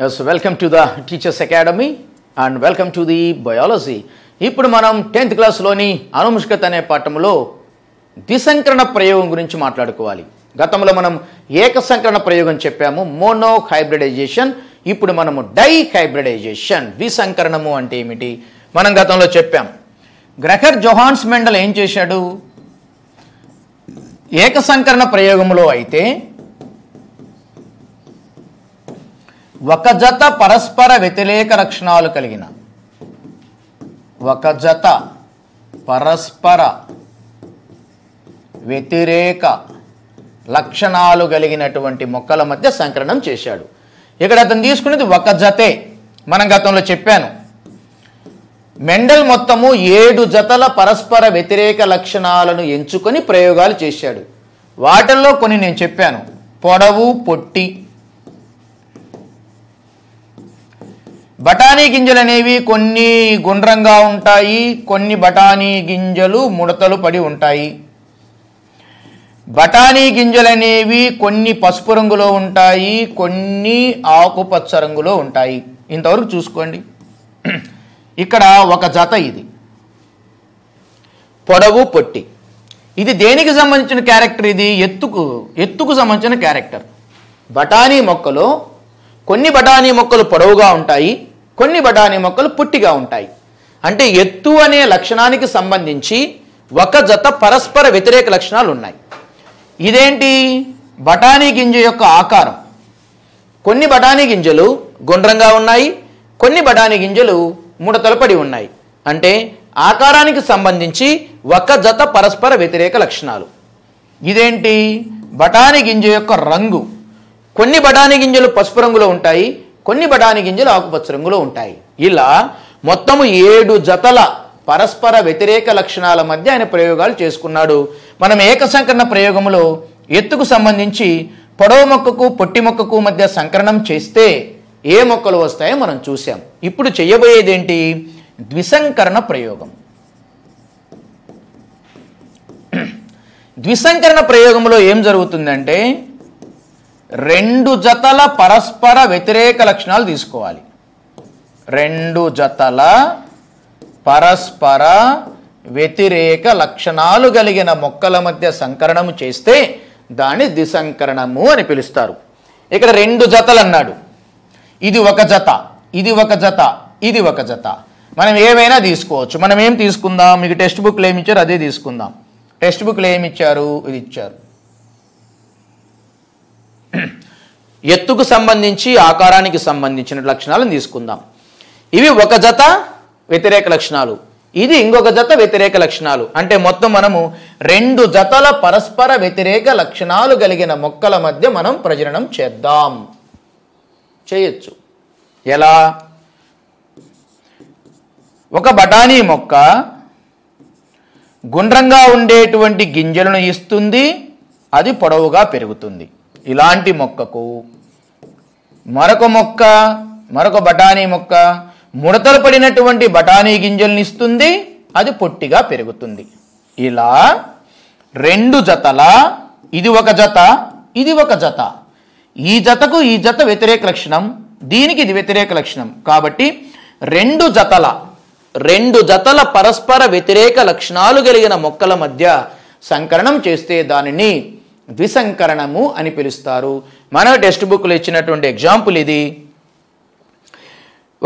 Yes, welcome to the Teachers Academy and welcome to the Biology. ఇప్పుడు మనం 10th class లోని అనుముష్కత అనే పాఠంలో ద్విసంకరణ ప్రయోగం గురించి మాట్లాడుకోవాలి. గతంలో మనం ఏకసంకరణ ప్రయోగం చెప్పాము, మోనో హైబ్రిడైజేషన్. ఇప్పుడు మనము డై హైబ్రిడైజేషన్, ద్విసంకరణము అంటే ఏమిటి మనం గతంలో చెప్పాం. గ్రెగర్ జోహాన్స్ మెండల్ ఏం చేశాడు? ఏకసంకరణ ప్రయోగంలో అయితే ఒక జత పరస్పర వ్యతిరేక లక్షణాలు కలిగిన లక్షణాలు కలిగినటువంటి మొక్కల మధ్య సంకరణం చేశాడు. ఇక్కడ అతను తీసుకునేది ఒక జతే. మనం గతంలో చెప్పాను, మెండల్ మొత్తము 7 జతల పరస్పర వ్యతిరేక లక్షణాలను ఎంచుకొని ప్రయోగాలు చేశాడు. వాటిల్లో కొన్ని నేను చెప్పాను. పొడవు, పొట్టి. బఠానీ గింజలు అనేవి కొన్ని గుండ్రంగా ఉంటాయి, కొన్ని బఠానీ గింజలు ముడతలు పడి ఉంటాయి. బఠానీ గింజలు అనేవి కొన్ని పసుపు రంగులో ఉంటాయి, కొన్ని ఆకుపచ్చ రంగులో ఉంటాయి. ఇంతవరకు చూసుకోండి. ఇక్కడ ఒక జత, ఇది పొడవు, పొట్టి. ఇది దేనికి సంబంధించిన క్యారెక్టర్? ఇది ఎత్తుకు సంబంధించిన క్యారెక్టర్. బఠానీ మొక్కలో కొన్ని బఠానీ మొక్కలు పొడవుగా ఉంటాయి, కొన్ని బఠానీ మొక్కలు పొట్టిగా ఉంటాయి. అంటే ఎత్తు అనే లక్షణానికి సంబంధించి ఒక జత పరస్పర వ్యతిరేక లక్షణాలు ఉన్నాయి. ఇదేంటి? బఠానీ గింజ యొక్క ఆకారం. కొన్ని బఠానీ గింజలు గుండ్రంగా ఉన్నాయి, కొన్ని బఠానీ గింజలు ముడతలు పడి ఉన్నాయి. అంటే ఆకారానికి సంబంధించి ఒక జత పరస్పర వ్యతిరేక లక్షణాలు. ఇదేంటి? బఠానీ గింజ యొక్క రంగు. కొన్ని బఠానీ గింజలు పసుపు రంగులో ఉంటాయి, కొన్ని బఠానీ గింజలు ఆకుపచ్చ రంగులో ఉంటాయి. ఇలా మొత్తము 7 జతల పరస్పర వ్యతిరేక లక్షణాల మధ్య ఆయన ప్రయోగాలు చేసుకున్నాడు. మనం ఏకసంకరణ ప్రయోగంలో ఎత్తుకు సంబంధించి పొడవు మొక్కకు పొట్టి మొక్కకు మధ్య సంకరణం చేస్తే ఏ మొక్కలు వస్తాయో మనం చూసాం. ఇప్పుడు చేయబోయేది ఏంటి? ద్విసంకరణ ప్రయోగం. ద్విసంకరణ ప్రయోగంలో ఏం జరుగుతుందంటే 2 జతల పరస్పర వ్యతిరేక లక్షణాలు తీసుకోవాలి. 2 జతల పరస్పర వ్యతిరేక లక్షణాలు కలిగిన మొక్కల మధ్య సంకరణము చేస్తే దాన్ని ద్విసంకరణము అని పిలుస్తారు. ఇక్కడ 2 జతలు అన్నాడు. ఇది ఒక జత, ఇది ఒక జత, ఇది ఒక జత. మనం ఏమైనా తీసుకోవచ్చు. మనం ఏం తీసుకుందాం? మీకు టెక్స్ట్ బుక్లో ఏమి ఇచ్చారు అదే తీసుకుందాం. టెక్స్ట్ బుక్లో ఏమి ఇచ్చారు? ఇది ఇచ్చారు. ఎత్తుకు సంబంధించి ఆకారానికి సంబంధించిన లక్షణాలను తీసుకుందాం. ఇవి ఒక జత వ్యతిరేక లక్షణాలు, ఇది ఇంకొక జత వ్యతిరేక లక్షణాలు. అంటే మొత్తం మనము 2 జతల పరస్పర వ్యతిరేక లక్షణాలు కలిగిన మొక్కల మధ్య మనం ప్రజననం చేద్దాం. చేయొచ్చు. ఎలా? ఒక బఠానీ మొక్క గుండ్రంగా ఉండేటువంటి గింజలను ఇస్తుంది, అది పొడవుగా పెరుగుతుంది. ఇలాంటి మొక్కకు మరొక బఠానీ మొక్క ముడతలు పడినటువంటి బఠానీ గింజలను ఇస్తుంది, అది పొట్టిగా పెరుగుతుంది. ఇలా 2 జతల, ఇది ఒక జత, ఇది ఒక జత. ఈ జతకు ఈ జత వ్యతిరేక లక్షణం, దీనికి ఇది వ్యతిరేక లక్షణం. కాబట్టి 2 జతల పరస్పర వ్యతిరేక లక్షణాలు కలిగిన మొక్కల మధ్య సంకరణం చేస్తే దానిని ద్విసంకరణము అని పిలుస్తారు. మన టెక్స్ట్ బుక్లో ఇచ్చినటువంటి ఎగ్జాంపుల్ ఇది.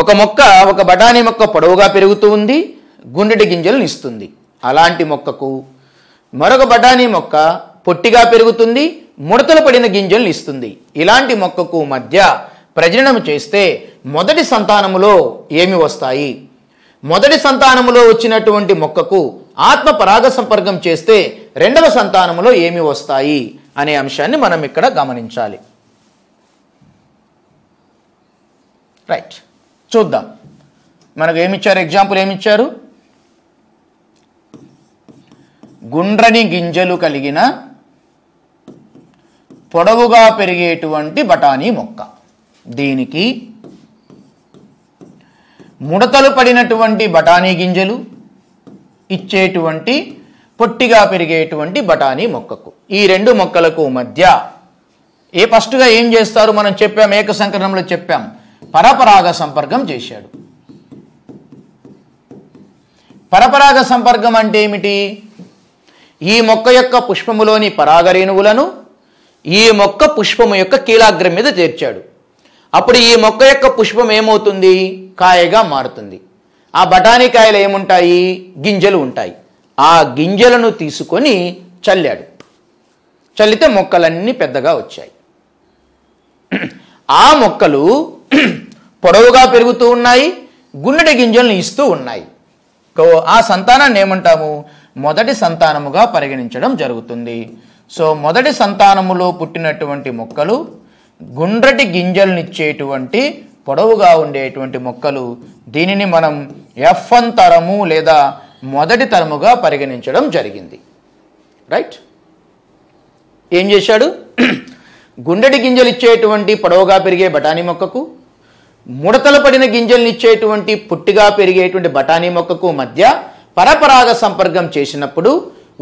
ఒక బఠానీ మొక్క పొడవుగా పెరుగుతూ ఉంది, గుండెటి గింజలను ఇస్తుంది. అలాంటి మొక్కకు మరొక బఠానీ మొక్క పొట్టిగా పెరుగుతుంది, ముడతలు పడిన గింజలను ఇస్తుంది. ఇలాంటి మొక్కకు మధ్య ప్రజననం చేస్తే మొదటి సంతానములో ఏమి వస్తాయి? మొదటి సంతానములో వచ్చినటువంటి మొక్కకు ఆత్మ పరాగ సంపర్కం చేస్తే రెండవ సంతానములో ఏమి వస్తాయి అనే అంశాన్ని మనం ఇక్కడ గమనించాలి. రైట్, చూద్దాం. మనకు ఏమిచ్చారు? ఎగ్జాంపుల్ ఏమిచ్చారు? గుండ్రని గింజలు కలిగిన పొడవుగా పెరిగేటువంటి బఠానీ మొక్క, దీనికి ముడతలు పడినటువంటి బఠానీ గింజలు ఇచ్చేటువంటి పొట్టిగా పెరిగేటువంటి బఠానీ మొక్కకు, ఈ 2 మొక్కలకు మధ్య ఫస్ట్గా ఏం చేస్తారు? మనం చెప్పాం, ఏకసంకరణంలో చెప్పాం, పరపరాగ సంపర్కం చేశాడు. పరపరాగ సంపర్కం అంటే ఏమిటి? ఈ మొక్క యొక్క పుష్పములోని పరాగరేణువులను ఈ మొక్క పుష్పము యొక్క కీలాగ్రం మీద చేర్చాడు. అప్పుడు ఈ మొక్క యొక్క పుష్పం ఏమవుతుంది? కాయగా మారుతుంది. ఆ బఠానీ కాయలు ఏముంటాయి? గింజలు ఉంటాయి. ఆ గింజలను తీసుకొని చల్లాడు. చల్లితే మొక్కలన్నీ పెద్దగా వచ్చాయి. ఆ మొక్కలు పొడవుగా పెరుగుతూ ఉన్నాయి, గుండె గింజలను ఇస్తూ ఉన్నాయి. ఆ సంతానాన్ని ఏమంటాము? మొదటి సంతానముగా పరిగణించడం జరుగుతుంది. సో మొదటి సంతానములో పుట్టినటువంటి మొక్కలు గుండ్రటి గింజలనిచ్చేటువంటి పొడవుగా ఉండేటువంటి మొక్కలు. దీనిని మనం F1 తరము లేదా మొదటి తరముగా పరిగణించడం జరిగింది. రైట్? ఏం చేశాడు? గుండ్రటి గింజలు ఇచ్చేటువంటి పొడవుగా పెరిగే బఠానీ మొక్కకు, ముడతలు పడిన గింజలను ఇచ్చేటువంటి పుట్టిగా పెరిగేటువంటి బఠానీ మొక్కకు మధ్య పరపరాగ సంపర్కం చేసినప్పుడు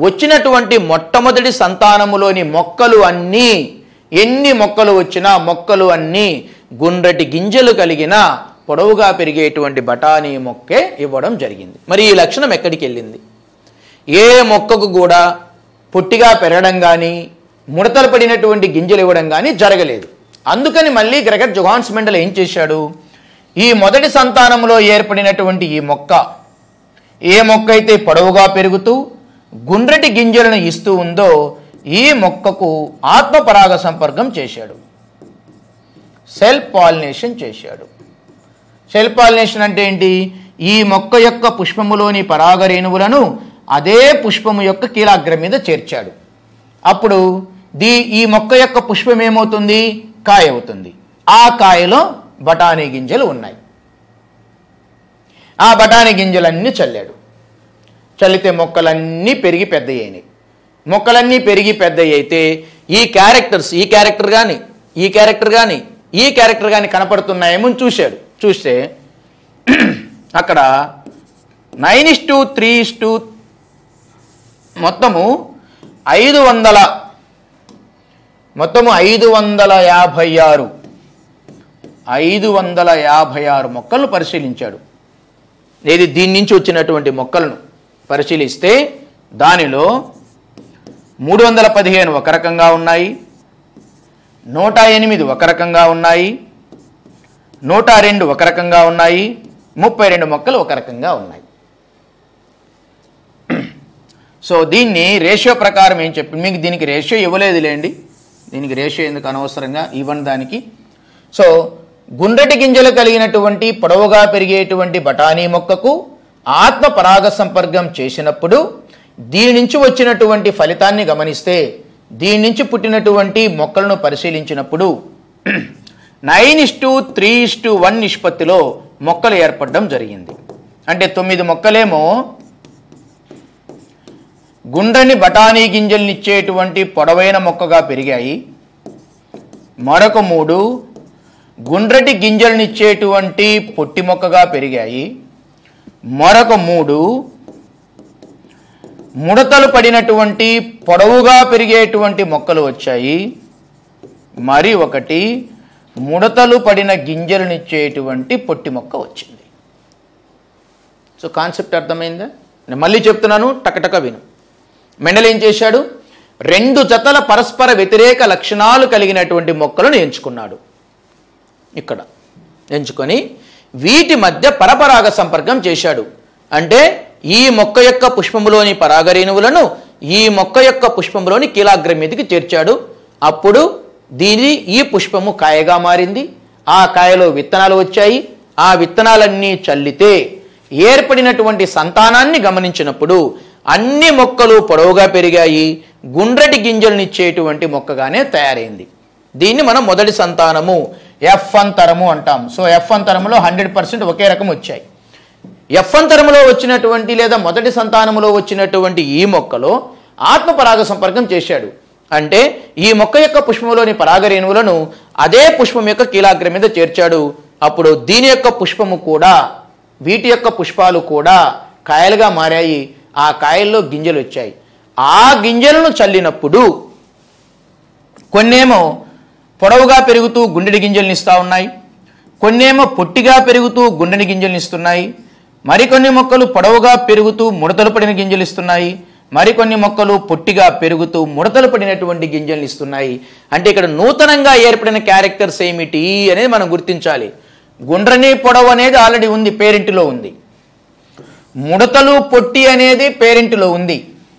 వచ్చినటువంటి మొట్టమొదటి సంతానములోని మొక్కలు అన్నీ, ఎన్ని మొక్కలు వచ్చినా మొక్కలు అన్నీ గుండ్రటి గింజలు కలిగిన పొడవుగా పెరిగేటువంటి బఠానీ మొక్కే ఇవ్వడం జరిగింది. మరి ఈ లక్షణం ఎక్కడికి వెళ్ళింది? ఏ మొక్కకు కూడా పొట్టిగా పెరగడం కానీ ముడతలు పడినటువంటి గింజలు ఇవ్వడం కానీ జరగలేదు. అందుకని మళ్ళీ గ్రెగర్ జొహాన్స్ మెండల్ ఏం చేశాడు? ఈ మొదటి సంతానంలో ఏర్పడినటువంటి ఈ మొక్క, ఏ మొక్క అయితే పొడవుగా పెరుగుతూ గుండ్రటి గింజలను ఇస్తూ ఉందో ఈ మొక్కకు ఆత్మపరాగ సంపర్కం చేశాడు. సెల్ఫ్ పాలినేషన్ చేశాడు. సెల్ఫ్ పాలినేషన్ అంటే ఏంటి? ఈ మొక్క యొక్క పుష్పములోని పరాగరేణువులను అదే పుష్పము యొక్క కీలాగ్రం మీద చేర్చాడు. అప్పుడు ఈ మొక్క యొక్క పుష్పం ఏమవుతుంది? కాయ అవుతుంది. ఆ కాయలో బఠానీ గింజలు ఉన్నాయి. ఆ బఠానీ గింజలన్నీ చల్లాడు. చల్లితే మొక్కలన్నీ పెరిగి పెద్దయ్యాయి. మొక్కలన్నీ పెరిగి పెద్దవి అయితే ఈ క్యారెక్టర్స్, ఈ క్యారెక్టర్ కానీ ఈ క్యారెక్టర్ కానీ ఈ క్యారెక్టర్ కానీ కనపడుతున్నాయేమో చూశాడు. చూస్తే అక్కడ 9:3 మొత్తము 556 మొక్కలను పరిశీలించాడు. ఏది? దీని నుంచి వచ్చినటువంటి మొక్కలను పరిశీలిస్తే దానిలో 315 ఒక రకంగా ఉన్నాయి, 108 ఒక రకంగా ఉన్నాయి, 102 ఒక రకంగా ఉన్నాయి, 32 మొక్కలు ఒక రకంగా ఉన్నాయి. సో దీన్ని రేషియో ప్రకారం ఏం చెప్పి, మీకు దీనికి రేషియో ఇవ్వలేదులేండి, దీనికి రేషియో ఎందుకు అనవసరంగా ఇవ్వని దానికి. సో గుండ్రటి గింజలు కలిగినటువంటి పొడవుగా పెరిగేటువంటి బఠానీ మొక్కకు ఆత్మ పరాగ సంపర్కం చేసినప్పుడు దీని నుంచి వచ్చినటువంటి ఫలితాన్ని గమనిస్తే, దీని నుంచి పుట్టినటువంటి మొక్కలను పరిశీలించినప్పుడు 9:3:1 నిష్పత్తిలో మొక్కలు ఏర్పడడం జరిగింది. అంటే 9 మొక్కలేమో గుండ్రని బఠానీ గింజలనిచ్చేటువంటి పొడవైన మొక్కగా పెరిగాయి, మరొక 3 గుండ్రటి గింజలనిచ్చేటువంటి పొట్టి మొక్కగా పెరిగాయి, మరొక 3 ముడతలు పడినటువంటి పొడవుగా పెరిగేటువంటి మొక్కలు వచ్చాయి, మరి ఒకటి ముడతలు పడిన గింజలనిచ్చేటువంటి పొట్టి మొక్క వచ్చింది. సో కాన్సెప్ట్ అర్థమైందా? నేను మళ్ళీ చెప్తున్నాను, టకటక విను. మెండల్ ఏం చేశాడు? 2 జతల పరస్పర వ్యతిరేక లక్షణాలు కలిగినటువంటి మొక్కలను ఎంచుకున్నాడు. ఇక్కడ ఎంచుకొని వీటి మధ్య పరపరాగ సంపర్కం చేశాడు. అంటే ఈ మొక్క యొక్క పుష్పములోని పరాగరేణువులను ఈ మొక్క యొక్క పుష్పములోని కీలాగ్రం మీదకి చేర్చాడు. అప్పుడు ఈ పుష్పము కాయగా మారింది. ఆ కాయలో విత్తనాలు వచ్చాయి. ఆ విత్తనాలన్నీ చల్లితే ఏర్పడినటువంటి సంతానాన్ని గమనించినప్పుడు అన్ని మొక్కలు పొడవుగా పెరిగాయి, గుండ్రటి గింజలనిచ్చేటువంటి మొక్కగానే తయారైంది. దీన్ని మనం మొదటి సంతానము F1 తరము అంటాం. సో F1 తరములో 100% ఒకే రకం వచ్చాయి. F1 తరములో వచ్చినటువంటి లేదా మొదటి సంతానములో వచ్చినటువంటి ఈ మొక్కలో ఆత్మపరాగ సంపర్కం చేశాడు. అంటే ఈ మొక్క యొక్క పుష్పములోని పరాగరేణువులను అదే పుష్పం యొక్క కీలాగ్రం మీద చేర్చాడు. అప్పుడు దీని యొక్క పుష్పము కూడా, వీటి యొక్క పుష్పాలు కూడా కాయలుగా మారాయి. ఆ కాయల్లో గింజలు వచ్చాయి. ఆ గింజలను చల్లినప్పుడు కొన్నేమో పొడవుగా పెరుగుతూ గుండెడి గింజలను ఇస్తూ ఉన్నాయి, కొన్నేమో పొట్టిగా పెరుగుతూ గుండ్రని గింజల్ని ఇస్తున్నాయి, మరికొన్ని మొక్కలు పొడవుగా పెరుగుతూ ముడతలు పడిన గింజలు ఇస్తున్నాయి, మరికొన్ని మొక్కలు పొట్టిగా పెరుగుతూ ముడతలు పడినటువంటి గింజల్ని ఇస్తున్నాయి. అంటే ఇక్కడ నూతనంగా ఏర్పడిన క్యారెక్టర్స్ ఏమిటి అనేది మనం గుర్తించాలి. గుండ్రని పొడవు అనేది ఆల్రెడీ ఉంది, పేరెంట్లో ఉంది. ముడతలు పొట్టి అనేది పేరెంట్లో ఉంది.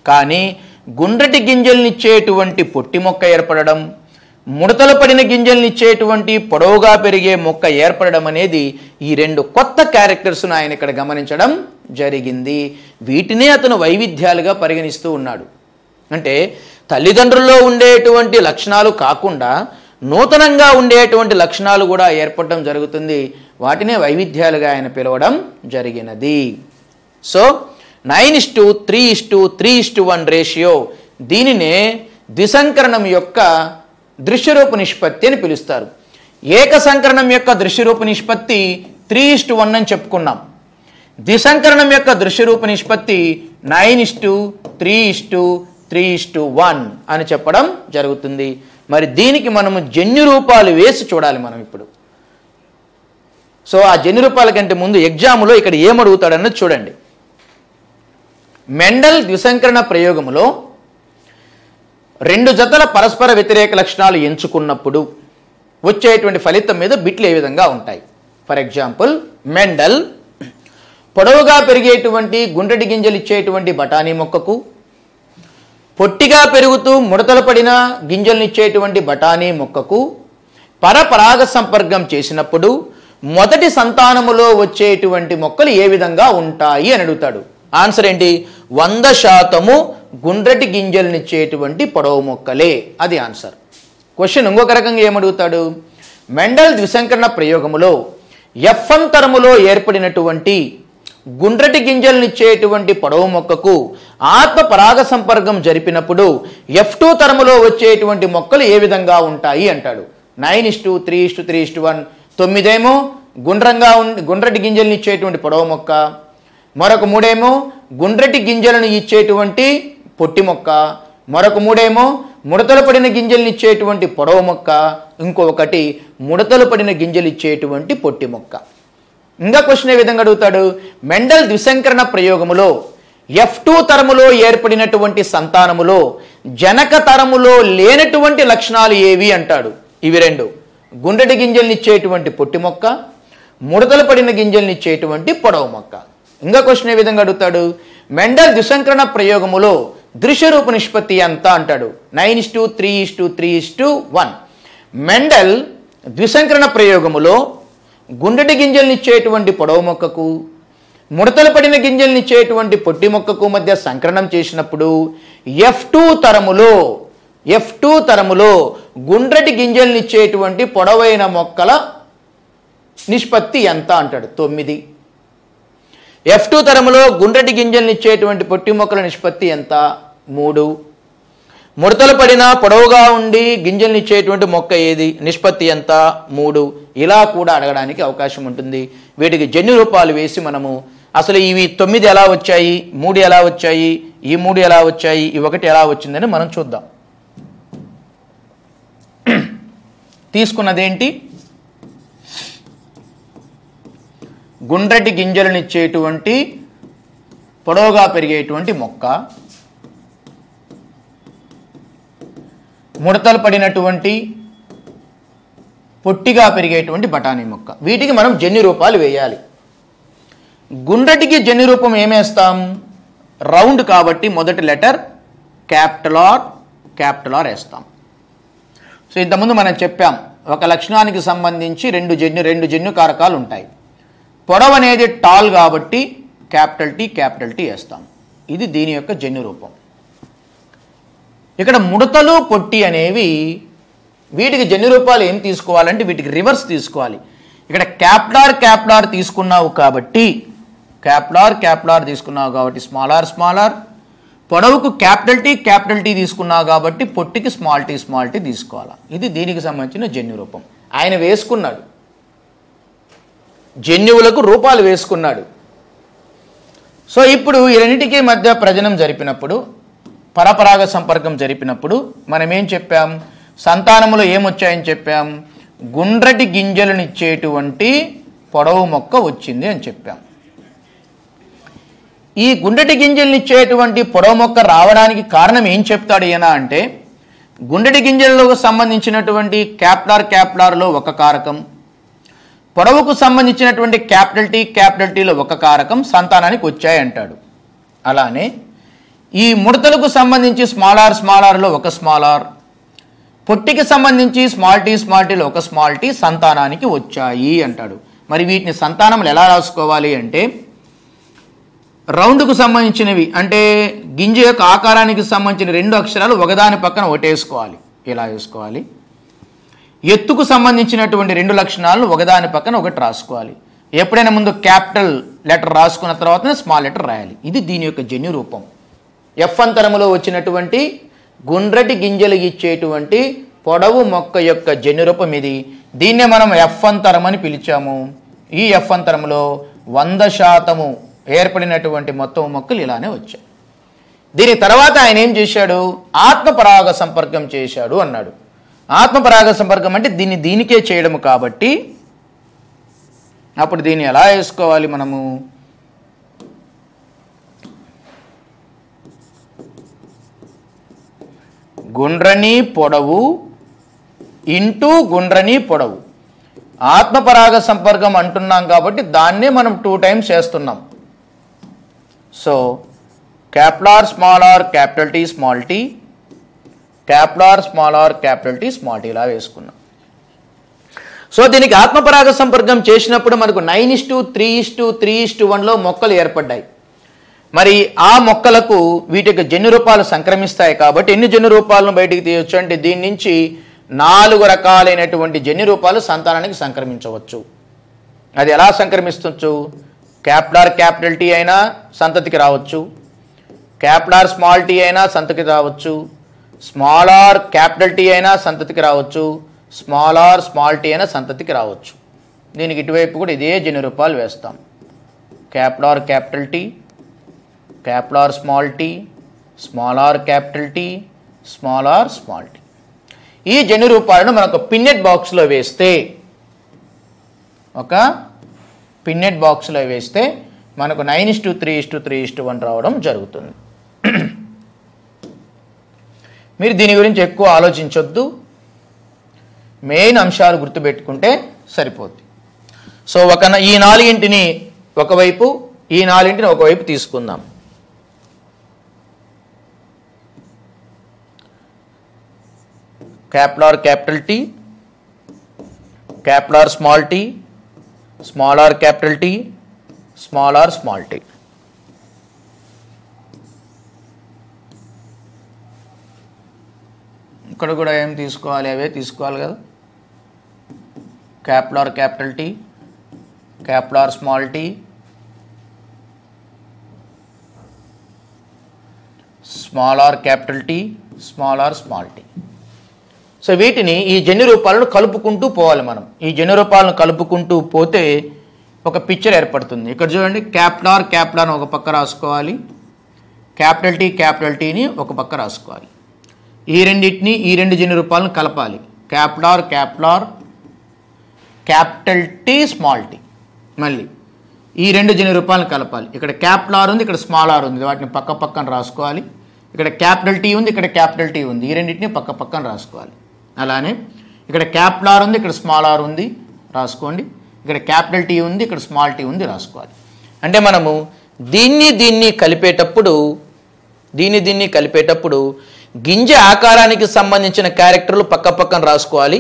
కానీ గుండ్రటి గింజల్నిచ్చేటువంటి పొట్టి మొక్క ఏర్పడడం, ముడతలు పడిన గింజల్నిచ్చేటువంటి పొడవుగా పెరిగే మొక్క ఏర్పడడం అనేది ఈ రెండు కొత్త క్యారెక్టర్స్ను ఆయన ఇక్కడ గమనించడం జరిగింది. వీటినే అతను వైవిధ్యాలుగా పరిగణిస్తూ ఉన్నాడు. అంటే తల్లిదండ్రుల్లో ఉండేటువంటి లక్షణాలు కాకుండా నూతనంగా ఉండేటువంటి లక్షణాలు కూడా ఏర్పడడం జరుగుతుంది. వాటినే వైవిధ్యాలుగా ఆయన పిలవడం జరిగినది. సో 9:3:3:1 రేషియో, దీనినే ద్విసంకరణం యొక్క దృశ్యరూప నిష్పత్తి అని పిలుస్తారు. ఏకసంకరణం యొక్క దృశ్యరూప నిష్పత్తి 3:1 అని చెప్పుకున్నాం. ద్విసంకరణం యొక్క దృశ్యరూప నిష్పత్తి 9:3:3:1 అని చెప్పడం జరుగుతుంది. మరి దీనికి మనము జన్యు రూపాలు వేసి చూడాలి మనం ఇప్పుడు. సో ఆ జన్యు రూపాల కంటే ముందు ఎగ్జామ్లో ఇక్కడ ఏమడుగుతాడన్నది చూడండి. మెండల్ ద్విసంకరణ ప్రయోగములో 2 జతల పరస్పర వ్యతిరేక లక్షణాలు ఎంచుకున్నప్పుడు వచ్చేటువంటి ఫలితం మీద బిట్లు ఏ విధంగా ఉంటాయి. ఫర్ ఎగ్జాంపుల్, మెండల్ పొడవుగా పెరిగేటువంటి గుండ్రటి గింజలు ఇచ్చేటువంటి బఠానీ మొక్కకు, పొట్టిగా పెరుగుతూ ముడతలు పడిన గింజలను ఇచ్చేటువంటి బఠానీ మొక్కకు పరపరాగ సంపర్కం చేసినప్పుడు మొదటి సంతానములో వచ్చేటువంటి మొక్కలు ఏ విధంగా ఉంటాయి అని అడుగుతాడు. ఆన్సర్ ఏంటి? 100% గుండ్రటి గింజలనిచ్చేటువంటి పొడవు మొక్కలే. అది ఆన్సర్. క్వశ్చన్ ఇంకొక రకంగా ఏమడుగుతాడు? మెండల్ ద్విసంకరణ ప్రయోగములో F1 తరములో ఏర్పడినటువంటి గుండ్రటి గింజలనిచ్చేటువంటి పొడవు మొక్కకు ఆత్మ పరాగ సంపర్కం జరిపినప్పుడు F2 తరములో వచ్చేటువంటి మొక్కలు ఏ విధంగా ఉంటాయి అంటాడు. 9:3:3:1. 9 గుండ్రటి గింజలను ఇచ్చేటువంటి పొడవు మొక్క, మరొక 3 గుండ్రటి గింజలను ఇచ్చేటువంటి పొట్టి మొక్క, మరొక 3 ముడతలు పడిన గింజలను ఇచ్చేటువంటి పొడవు మొక్క, ఇంకొకటి ముడతలు పడిన గింజలు ఇచ్చేటువంటి పొట్టి మొక్క. ఇంకా క్వశ్చన్ ఏ విధంగా అడుగుతాడు? మెండల్ ద్విసంకరణ ప్రయోగములో F2 తరములో ఏర్పడినటువంటి సంతానములో జనక తరములో లేనటువంటి లక్షణాలు ఏవి అంటాడు. ఇవి 2: గుండ్రటి గింజల్ని ఇచ్చేటువంటి పొట్టి మొక్క, ముడతలు పడిన గింజల్ని ఇచ్చేటువంటి పొడవు మొక్క. ఇంకా క్వశ్చన్ ఏ విధంగా అడుగుతాడు? మెండల్ ద్విసంకరణ ప్రయోగములో దృశ్యరూప నిష్పత్తి ఎంత అంటాడు. 9:3:3:1. మెండల్ ద్విసంకరణ ప్రయోగములో గుండ్రటి గింజల్ని ఇచ్చేటువంటి పొడవు మొక్కకు, ముడతలు పడిన గింజల్ని ఇచ్చేటువంటి పొట్టి మొక్కకు మధ్య సంకరణం చేసినప్పుడు F2 తరములో గుండ్రటి గింజల్ని ఇచ్చేటువంటి పొడవైన మొక్కల నిష్పత్తి ఎంత అంటాడు. 9. F2 తరములో గుండ్రటి గింజల్ని ఇచ్చేటువంటి పొట్టి మొక్కల నిష్పత్తి ఎంత? 3. ముడతలు పడిన పొడవుగా ఉండి గింజల్ని ఇచ్చేటువంటి మొక్క ఏది? నిష్పత్తి ఎంత? 3. ఇలా కూడా అడగడానికి అవకాశం ఉంటుంది. వీటికి జన్యు రూపాలు వేసి మనము అసలు ఇవి 9 ఎలా వచ్చాయి, 3 ఎలా వచ్చాయి, ఈ 3 ఎలా వచ్చాయి, ఈ 1 ఎలా వచ్చిందని మనం చూద్దాం. తీసుకున్నదేంటి? గుండ్రటి గింజలను ఇచ్చేటువంటి పొడవుగా పెరిగేటువంటి మొక్క, ముడతలు పడినటువంటి పొట్టిగా పెరిగేటువంటి బఠానీ మొక్క. వీటికి మనం జన్యు రూపాలు వేయాలి. గుండ్రటికి జన్యు రూపం ఏమేస్తాం? రౌండ్ కాబట్టి మొదటి లెటర్ క్యాపిటల్ ఆర్ వేస్తాం. సో ఇంతకుముందు మనం చెప్పాం, ఒక లక్షణానికి సంబంధించి రెండు జన్యు కారకాలు ఉంటాయి. పొడవు అనేది టాల్ కాబట్టి క్యాపిటల్ టీ వేస్తాం. ఇది దీని యొక్క జన్యు రూపం. ఇక్కడ ముడతలు పొట్టి అనేవి వీటికి జన్యు రూపాలు ఏం తీసుకోవాలంటే వీటికి రివర్స్ తీసుకోవాలి. ఇక్కడ క్యాపిటల్ తీసుకున్నావు కాబట్టి స్మాల్ ఆర్, పొడవుకు క్యాపిటల్ టీ తీసుకున్నావు కాబట్టి పొట్టికి స్మాల్ టీ తీసుకోవాలి. ఇది దీనికి సంబంధించిన జన్యు రూపం. ఆయన వేసుకున్నాడు, జన్యువులకు రూపాలు వేసుకున్నాడు. సో ఇప్పుడు ఈ రెండింటికి మధ్య ప్రజనం జరిపినప్పుడు, పరపరాగ సంపర్కం జరిపినప్పుడు మనం ఏం చెప్పాం? సంతానములో ఏమొచ్చాయని చెప్పాం? గుండ్రటి గింజలనిచ్చేటువంటి పొడవు మొక్క వచ్చింది అని చెప్పాం. ఈ గుండ్రటి గింజలనిచ్చేటువంటి పొడవు మొక్క రావడానికి కారణం ఏం చెప్తాడు ఈయన అంటే, గుండ్రటి గింజలకు సంబంధించినటువంటి క్యాప్లార్లో ఒక కారకం, పొడవుకు సంబంధించినటువంటి క్యాపిటల్ టీలో ఒక కారకం సంతానానికి వచ్చాయంటాడు. అలానే ఈ ముడతలకు సంబంధించి స్మాల్ ఆర్లో ఒక స్మాల్ ఆర్, పొట్టికి సంబంధించి స్మాల్ టీలో ఒక స్మాల్ టీ సంతానానికి వచ్చాయి అంటాడు. మరి వీటిని సంతానములు ఎలా రాసుకోవాలి అంటే, రౌండ్కు సంబంధించినవి అంటే గింజ యొక్క ఆకారానికి సంబంధించిన రెండు అక్షరాలు ఒకదాని పక్కన ఒకటి వేసుకోవాలి, ఇలా వేసుకోవాలి. ఎత్తుకు సంబంధించినటువంటి రెండు లక్షణాలను ఒకదాని పక్కన ఒకటి రాసుకోవాలి. ఎప్పుడైనా ముందు క్యాపిటల్ లెటర్ రాసుకున్న తర్వాతనే స్మాల్ లెటర్ రాయాలి. ఇది దీని యొక్క జన్యు రూపం. ఎఫ్ అంతరములో వచ్చినటువంటి గుండ్రటి గింజలు ఇచ్చేటువంటి పొడవు మొక్క యొక్క జన్యు రూపం ఇది. దీన్నే మనం ఎఫ్ అంతరం అని పిలిచాము. ఈ ఎఫ్ అంతరంలో 100% ఏర్పడినటువంటి మొత్తం మొక్కలు ఇలానే వచ్చాయి. దీని తర్వాత ఆయన ఏం చేశాడు, ఆత్మపరాగ సంపర్కం చేశాడు అన్నాడు. ఆత్మపరాగ సంపర్కం అంటే దీనికే చేయడము కాబట్టి అప్పుడు దీన్ని ఎలా వేసుకోవాలి మనము, గుండ్రని పొడవు ఇంటూ గుండ్రని పొడవు. ఆత్మపరాగ సంపర్కం అంటున్నాం కాబట్టి దాన్నే మనం 2 times చేస్తున్నాం. So capital small are capital tea small tea, capital small are capital tea small t ఇలా వేసుకున్నాం. సో దీనికి ఆత్మపరాగ సంపర్కం చేసినప్పుడు మనకు 9:3:3:1లో మొక్కలు ఏర్పడ్డాయి. మరి ఆ మొక్కలకు వీటి యొక్క జన్యు రూపాలు సంక్రమిస్తాయి కాబట్టి ఎన్ని జన్యు రూపాలను బయటికి తీయవచ్చు అంటే దీని నుంచి 4 రకాలైనటువంటి జన్యు రూపాలు సంతానానికి సంక్రమించవచ్చు. అది ఎలా సంక్రమిస్తవచ్చు, క్యాపిటల్ టీ అయినా సంతతికి రావచ్చు, క్యాపిటల్ స్మాల్ టీ అయినా సంతతికి రావచ్చు, స్మాల్ ఆర్ క్యాపిటల్ టీ అయినా సంతతికి రావచ్చు, స్మాల్ ఆర్ స్మాల్ టీ అయినా సంతతికి రావచ్చు. దీనికి ఇటువైపు కూడా ఇదే జన్యు రూపాలు వేస్తాం. Capital tea, capital small tea, small are capital tea, small are small t. ఈ జన్యు రూపాలను మనకు పిన్నెట్ బాక్స్లో వేస్తే, ఒక పిన్నెట్ బాక్స్లో వేస్తే మనకు 9:3:3:1 రావడం జరుగుతుంది. మీరు దీని గురించి ఎక్కువ ఆలోచించొద్దు, మెయిన్ అంశాలు గుర్తుపెట్టుకుంటే సరిపోద్ది. సో ఈ 4 ఒకవైపు, ఈ 4 ఒకవైపు తీసుకుందాం. Capital tea, capital small tea, small are capital tea, small are small T. ఇక్కడ కూడా ఏం తీసుకోవాలి, అవే తీసుకోవాలి కదా. Capital tea, capital small tea, small are capital tea, small are small T. So వీటిని ఈ జన్యు రూపాలను కలుపుకుంటూ పోవాలి మనం. ఈ జన్యు రూపాలను కలుపుకుంటూ పోతే ఒక పిక్చర్ ఏర్పడుతుంది. ఇక్కడ చూడండి, క్యాపిటల్ అని ఒక పక్క రాసుకోవాలి, క్యాపిటల్ టీని ఒక పక్క రాసుకోవాలి. ఈ రెండు జన్యు రూపాలను కలపాలి. Capital tea small T. మళ్ళీ ఈ రెండు జన్యు రూపాలను కలపాలి. ఇక్కడ క్యాపిటల్ ఆర్ ఉంది, ఇక్కడ స్మాల్ ఆర్ ఉంది, వాటిని పక్క పక్కన రాసుకోవాలి. ఇక్కడ క్యాపిటల్ టీ ఉంది, ఇక్కడ క్యాపిటల్ టీ ఉంది, ఈ రెండింటిని పక్క పక్కన రాసుకోవాలి. అలానే ఇక్కడ క్యాపిటల్ ఆర్ ఉంది, ఇక్కడ స్మాల్ ఆర్ ఉంది, రాసుకోండి. ఇక్కడ క్యాపిటల్ టీ ఉంది, ఇక్కడ స్మాల్ టీ ఉంది, రాసుకోవాలి. అంటే మనము దీన్ని కలిపేటప్పుడు గింజ ఆకారానికి సంబంధించిన క్యారెక్టర్లు పక్క పక్కన రాసుకోవాలి,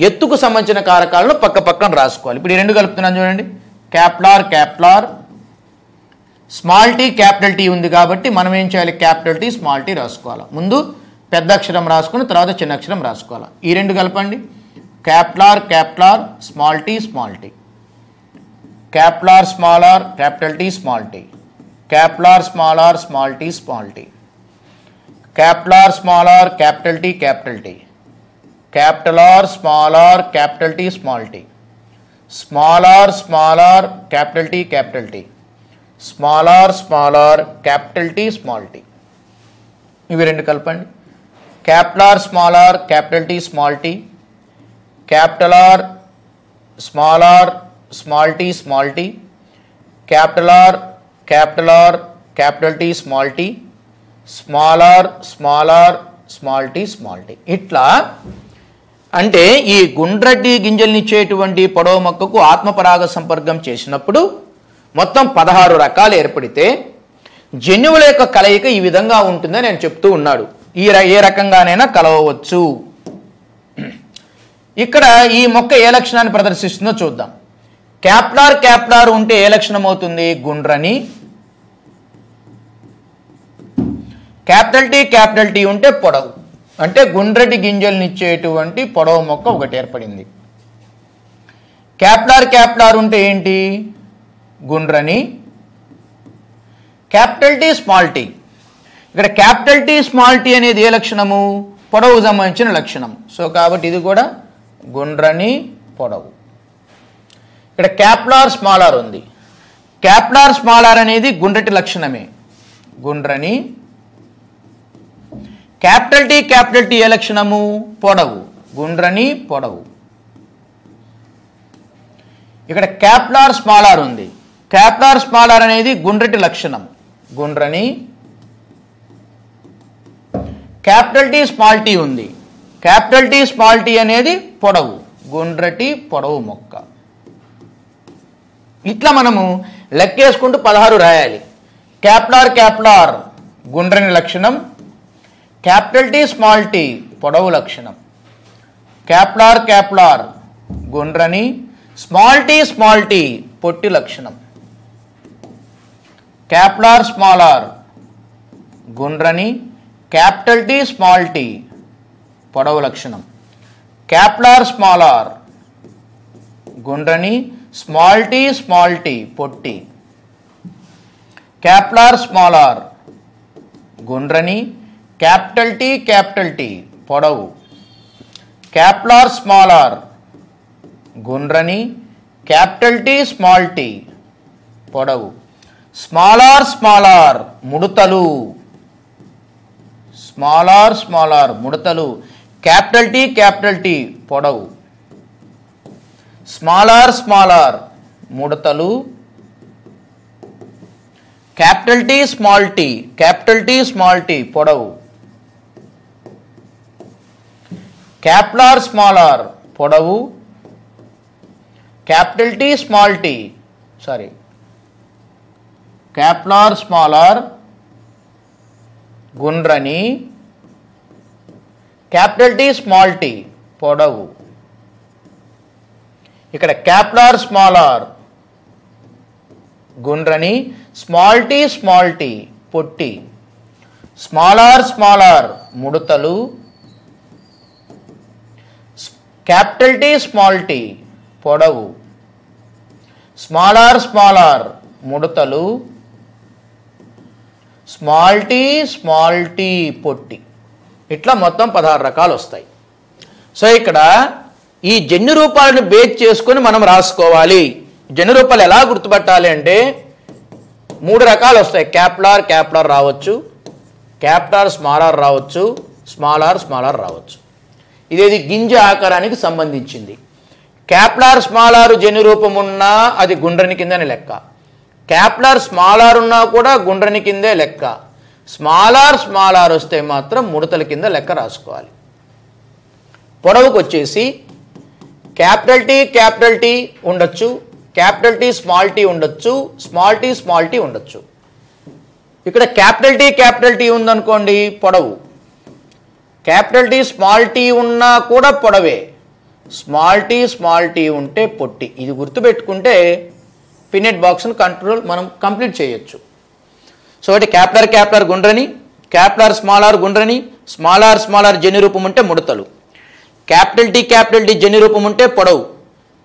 ఎత్తుకు సంబంధించిన కారకాలను పక్క పక్కన రాసుకోవాలి. ఇప్పుడు ఈ రెండు కలుపుతున్నాను చూడండి, capital small tea capital T ఉంది కాబట్టి మనం ఏం చేయాలి, క్యాపిటల్ టీ స్మాల్ టీ రాసుకోవాలి. ముందు పెద్ద అక్షరం రాసుకుని తర్వాత చిన్న అక్షరం రాసుకోవాలి. ఈ రెండు కలపండి, capital small tea, capital small are capital tea, capital small are small tea, capital small are capital tea, capital R small are capital tea, small are capital tea, small are capital tea, small T. ఇవి రెండు కలపండి, capital small are capital tea, capital R, small tea, capital R, capital tea, small are, small T. ఇట్లా అంటే ఈ గుండ్రటి గింజల్నిచ్చేటువంటి పొడవు మొక్కకు ఆత్మపరాగ సంపర్కం చేసినప్పుడు మొత్తం 16 రకాలు ఏర్పడితే జన్యువుల యొక్క కలయిక ఈ విధంగా ఉంటుందని నేను చెప్తూ ఉన్నాడు. ఏ రకంగానైనా కలవవచ్చు. ఇక్కడ ఈ మొక్క ఏ లక్షణాన్ని ప్రదర్శిస్తుందో చూద్దాం. క్యాప్లార్ ఉంటే ఏ లక్షణం అవుతుంది? గుండ్రని. క్యాపిటల్ టీ ఉంటే పొడవు, అంటే గుండ్రటి గింజల్నిచ్చేటువంటి పొడవు మొక్క ఒకటి ఏర్పడింది. క్యాప్లార్ ఉంటే ఏంటి? గుండ్రని. Capital tea, small T. ఇక్కడ క్యాపిటల్ టీ, స్మాల్ టీ అనేది ఏ లక్షణము? పొడవు సంబంధించిన లక్షణం. సో కాబట్టి ఇది కూడా గుండ్రని, పొడవు. ఇక్కడ క్యాప్లార్, స్మాల్ ఆర్ ఉంది. స్మాల్ ఆర్ అనేది గుండ్రటి లక్షణమే, గుండ్రని. క్యాపిటల్ టీ ఏ లక్షణము? పొడవు, గుండ్రని, పొడవు. ఇక్కడ క్యాప్లార్, స్మాల్ ఆర్ ఉంది. స్మాల్ ఆర్ అనేది గుండ్రటి లక్షణం, గుండ్రని. క్యాపిటల్ టీ, స్మాల్ టీ ఉంది. స్మాల్ టీ అనేది పొడవు, గుండ్రటి, పొడవు మొక్క. ఇట్లా మనము లెక్కేసుకుంటూ 16 రాయాలి. క్యాప్లార్ గుండ్రని లక్షణం, క్యాపిటల్ టీ, స్మాల్ టీ పొడవు లక్షణం. క్యాప్లార్ గుండ్రని, స్మాల్ టీ పొట్టి లక్షణం. క్యాప్లార్, స్మాల్ ఆర్ గుండ్రని, క్యాపిటల్ టీ, స్మాల్ టీ పొడవు లక్షణం. క్యాప్లార్, స్మాల్ ఆర్ గుండ్రని, స్మాల్ టీ పొట్టి. క్యాప్లార్, స్మాల్ ఆర్ గుండ్రని, క్యాపిటల్ టీ పొడవు. క్యాప్లార్, స్మాల్ ఆర్ గుండ్రని, క్యాపిటల్ టీ, స్మాల్ టీ పొడవు. స్మాల్ ఆర్ ముడతలు. స్మాల్ ఆర్ ముడతలు. క్యాపిటల్ టీ పొడవు. స్మాల్ ఆర్ ముడతలు. క్యాపిటల్ టీ, స్మాల్ టీ పొడవు. క్యాప్లార్, స్మాల్ ఆర్ పొడవు. క్యాపిటల్ టీ, క్యాప్లార్, స్మాల్ ఆర్ గుండ్రని, క్యాపిటల్ టీ, స్మాల్ టీ పొడవు. ఇక్కడ క్యాప్లార్, స్మాల్ ఆర్ గుండ్రని, స్మాల్ టీ పొట్టి. స్మాల్ ఆర్ ముడతలు. క్యాపిటల్ టీ, స్మాల్ టీ పొడవు. స్మాల్ ఆర్ ముడతలు. స్మాల్ టీ పొట్టి. ఇట్లా మొత్తం 16 రకాలు వస్తాయి. సో ఇక్కడ ఈ జన్యు రూపాలను బేస్ చేసుకొని మనం రాసుకోవాలి. జన్యు రూపాలు ఎలా గుర్తుపట్టాలి అంటే 3 రకాలు వస్తాయి. క్యాప్లార్ రావచ్చు, క్యాపిటల్ స్మాల్ ఆర్ రావచ్చు, స్మాల్ ఆర్ రావచ్చు. ఇదేది గింజ ఆకారానికి సంబంధించింది. క్యాప్లార్, స్మాల్ ఆర్ జన్యు రూపం ఉన్నా అది గుండ్రని కిందని లెక్క. క్యాప్లార్, స్మాల్ ఆర్ ఉన్నా కూడా గుండ్రని కిందే లెక్క. స్మాల్ ఆర్ వస్తే మాత్రం ముడతల కింద లెక్క రాసుకోవాలి. పొడవుకు వచ్చేసి క్యాపిటల్ టీ ఉండొచ్చు, క్యాపిటల్ టీ, స్మాల్ టీ ఉండొచ్చు, స్మాల్ టీ ఉండొచ్చు. ఇక్కడ క్యాపిటల్ టీ ఉందనుకోండి పొడవు. క్యాపిటల్ టీ, స్మాల్ టీ ఉన్నా కూడా పొడవే. స్మాల్ టీ ఉంటే పొట్టి. ఇది గుర్తుపెట్టుకుంటే పినెట్ బాక్స్ను మనం కంప్లీట్ చేయొచ్చు. సో ఒకటి క్యాప్లార్ గుండ్రని, క్యాప్లార్, స్మాల్ ఆర్ గుండ్రని, స్మాల్ ఆర్ జన్యు రూపం ఉంటే ముడతలు. క్యాపిటల్ టీ జన్యు రూపం ఉంటే పొడవు.